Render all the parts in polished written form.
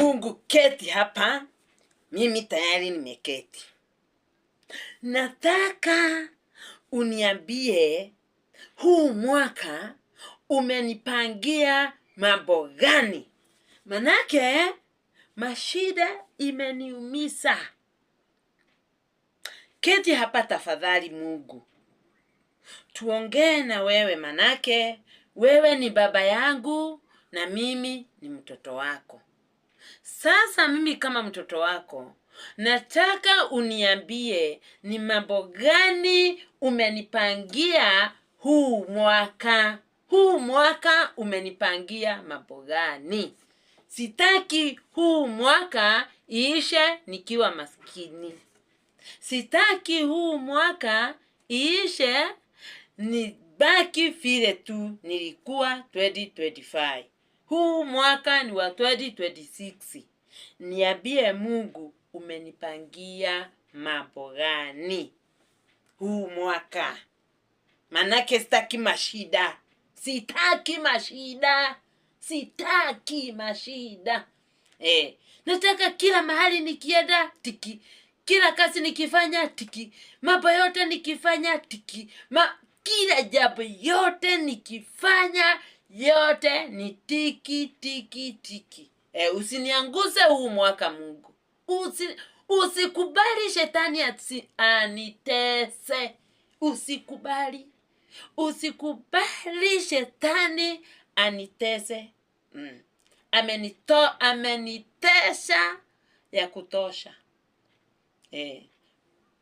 Mungu, keti hapa. Mimi tayari nimeketi. Nataka uniambie huu mwaka umenipangia mambo gani? Manake mashida imeniumiza. Keti hapa tafadhali Mungu. Tuongee na wewe, manake wewe ni baba yangu na mimi ni mtoto wako. Sasa mimi kama mtoto wako nataka uniambie ni mambo gani umenipangia huu mwaka. Huu mwaka umenipangia mambo gani? Sitaki huu mwaka iishe nikiwa maskini. Sitaki huu mwaka iishe nibaki vile tu nilikuwa 2025. Huu mwaka ni wa 2026. Niambie Mungu, umenipangia mambo gani huu mwaka? Manake sitaki mashida. Sitaki mashida. Sitaki mashida. Nataka kila mahali nikienda tiki. Kila kazi nikifanya tiki. Mambo yote nikifanya tiki. Kila jambo yote nikifanya yote ni tiki tiki tiki. Usinianguse huu mwaka Mungu. Usikubali shetani anitese. Usikubali. Usikubali shetani anitese. Amenitesha ya kutosha.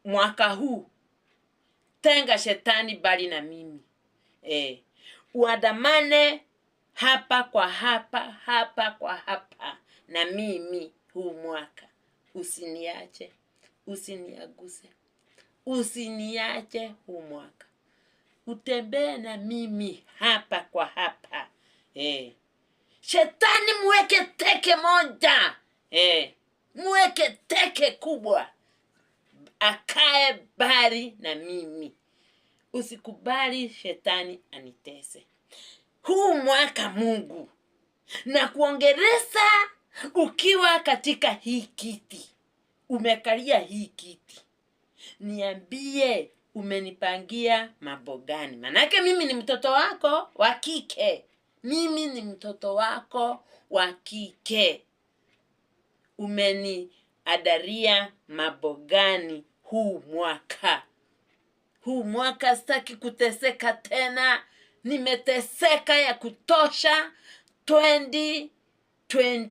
Mwaka huu tenga shetani bali na mimi. Uandamane hapa kwa hapa, hapa kwa hapa na mimi huu mwaka. Usiniache, usiniaguse. Usiniache huu mwaka. Utembee na mimi hapa kwa hapa. Shetani mweke teke moja. Mweke teke kubwa. Akae bali na mimi. Usikubali shetani anitese. Huu mwaka Mungu, na kuongeleza ukiwa katika hii kiti. Umekalia hii kiti. Niambie umenipangia mambo gani? Manake mimi ni mtoto wako wa kike. Mimi ni mtoto wako wa kike. Umeniandalia mambo gani huu mwaka? Huu mwaka sitaki kuteseka tena. Nimeteseka ya kutosha 2020.